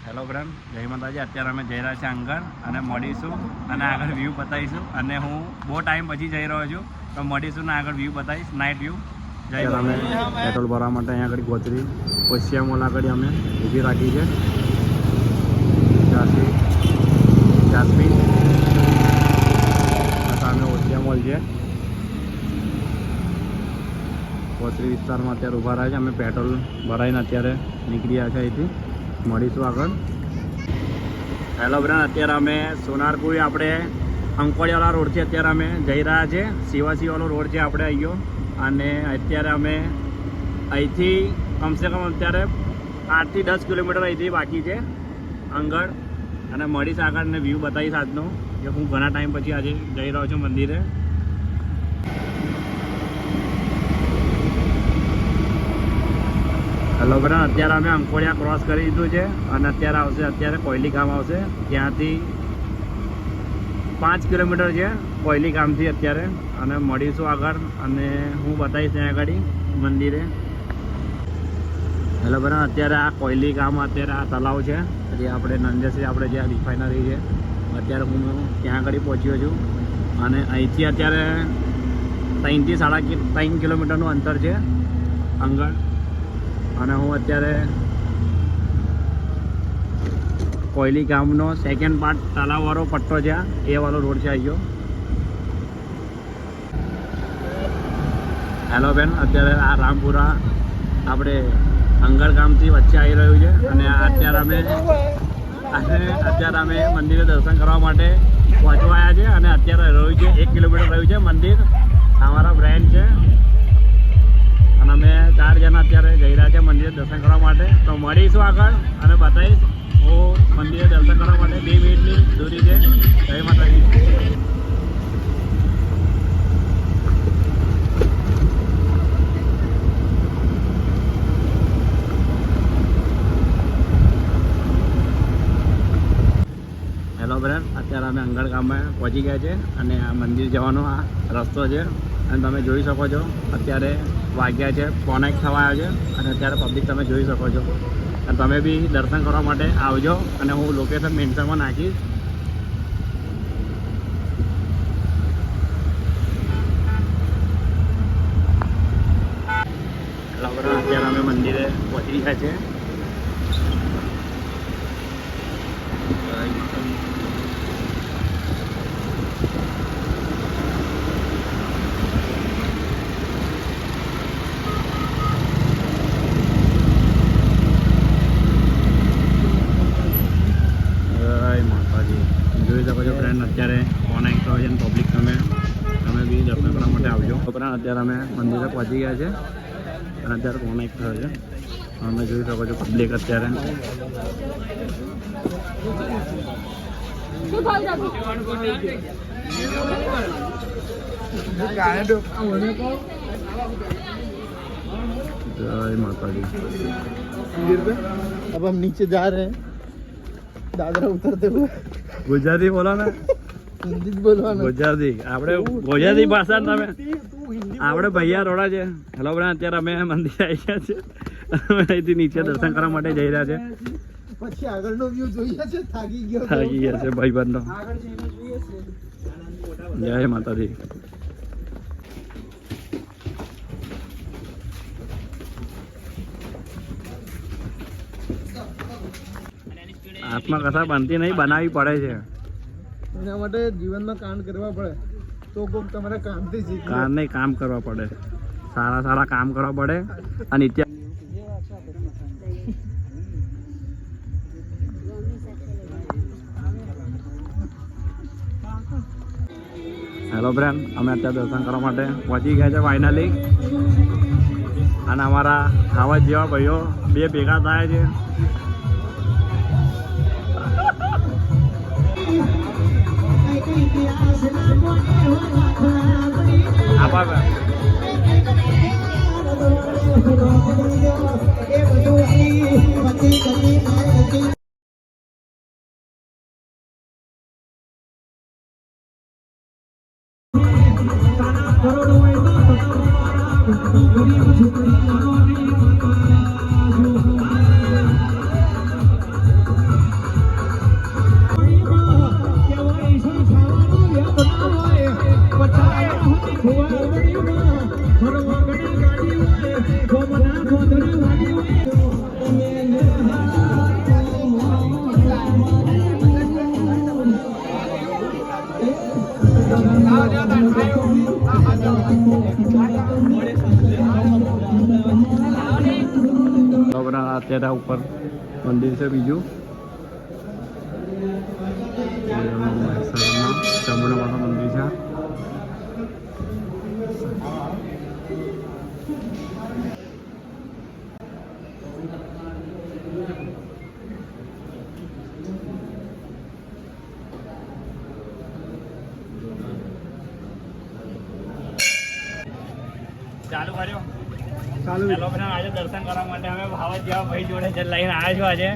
Hello friend, જય માતાજી. અત્યારે અમે જઈ રહ્યા છીએ અંગર અને મળીશું અને આગળ વ્યૂ બતાવીશું. અને હું બહુ ટાઈમ પછી જઈ રહ્યો છું તો મળીશું ને આગળ વ્યૂ બતાવીશ, નાઇટ વ્યૂ. જય અમે પેટ્રોલ ભરવા માટે અહીંયા આગળ ગોચરી ઓશિયા મોલ આગળ અમે ઊભી રાખી છે. જાસમી સામે ઓશિયા મોલ છે. ગોચરી વિસ્તારમાં અત્યારે ઊભા રહ્યા છે. અમે પેટ્રોલ ભરાઈને અત્યારે નીકળી રહ્યા છે. અહીંથી મળીશું આગળ. હેલો ફ્રેન્ડ, અત્યારે અમે સોનારપુરી આપણે અંકોડિયાવાળા રોડથી અત્યારે અમે જઈ રહ્યા છીએ. શિવાસીવાળો રોડ છે આપણે અહીંયો. અને અત્યારે અમે અહીંથી કમસે કમ અત્યારે 8 થી 10 કિલોમીટર અહીંથી બાકી છે અંગળ. અને મળીશ આગળ ને વ્યૂ બતાવીશ આજનો, કે હું ઘણા ટાઈમ પછી આજે જઈ રહ્યો છું મંદિરે. હેલો ફ્રેન્ડ, અત્યારે અમે અંકોડિયા ક્રોસ કરી દીધું છે અને અત્યારે કોયલી ગામ આવશે. ત્યાંથી 5 કિલોમીટર છે કોયલી ગામથી અત્યારે. અને મળીશું આગળ અને હું બતાવીશ ત્યાં આગળ મંદિરે. હેલો ફ્રેન્ડ, અત્યારે આ કોયલી ગામ અત્યારે આ તલાવ છે જે આપણે નંદેશ્રી આપણે જ્યાં રિફાઇનરી છે અત્યારે હું ત્યાં આગળ પહોંચ્યો છું. અને અહીંથી અત્યારે 3 થી 3.5 કિલોમીટરનું અંતર છે અંગળ. અને હું અત્યારે કોયલી ગામનો સેકન્ડ પાર્ટ તલાવવાળો પટ્ટો છે એ વાળો રોડ છે આવ્યો. હેલો બેન, અત્યારે આ રામપુરા આપણે અંગળ ગામથી વચ્ચે આવી રહ્યું છે. અને અત્યારે અમે મંદિરે દર્શન કરવા માટે પહોંચવા આવ્યા છે. અને અત્યારે રહ્યું છે 1 કિલોમીટર રહ્યું છે મંદિર. અમારા ફ્રેન્ડ છે અને અમે 4 જણા અત્યારે જઈ રહ્યા છે મંદિરે દર્શન કરવા માટે. તો મળીશું આગળ અને બતાવીશ. હું મંદિરે દર્શન કરવા માટે 2 મિનિટની દૂરી છે. જય માતાજી. હેલો ફ્રેન્ડ, અત્યારે અમે અંગળ ગામમાં પહોંચી ગયા છે. અને આ મંદિર જવાનો આ રસ્તો છે. અને તમે જોઈ શકો છો અત્યારે વાગ્યા છે 1:45 થવા આવ્યા છે. અને અત્યારે પબ્લિક તમે જોઈ શકો છો. અને તમે બી દર્શન કરવા માટે આવજો. અને હું લોકેશન મેન્શનમાં નાખીશ. અત્યારે અમે મંદિરે પહોંચી ગયા છે. જોઈ શકો છો ફ્રેન્ડ, અત્યારે 1:45 પબ્લિક તમે બી દર્શન કરવા માટે આવજો. ઉપરાંત અત્યારે અમે મંદિરે પહોંચી ગયા છે. અને અત્યારે 1:45 થયો છે. અમે જોઈ શકો છો પબ્લિક અત્યારે. जय माता दी. अब हम नीचे जा रहे हैं दादरा उतरते हुए. गुजराती बोलो ना. हिंदी बोलवाना. ગુજરાતી આપણે ગુજરાતી ભાષા તમે આપણે ભૈયા રોડા છે. હેલો ફ્રેન્ડ, અત્યારે અમે મંદિર આવી ગયા છે. અમે અહીંથી નીચે દર્શન કરવા માટે જઈ રહ્યા છે. પછી આગળનો વ્યૂ જોઈએ છે. થાકી ગયા છે ભાઈબંધો. જય માતાજી. હાથમાં કશા બનતી નહીં, બનાવવી પડે છે. એના માટે જીવનમાં કામ કરવા પડે તો કોક તમારે કામથી શીખે. કામ નહીં, કામ કરવા પડે. સારા કામ કરવા પડે. અને હેલો ફ્રેન્ડ, અમે અત્યારે દર્શન કરવા માટે પહોંચી ગયા છે ફાઇનલી. અને અમારા આવા જેવા ભાઈઓ 2 ભેગા થાય છે. આભાર. હતા ઉપર મંદિર છે બીજું મહેસાણામાં ચામુંડામાનું મંદિર છે. ચાલુ કર્યો ચાલુ હેલો ફ્રેન્ડ, આજે દર્શન કરવા માટે અમે ભાવત જેવા ભાઈ જોડે લઈને આવ્યા છો આજે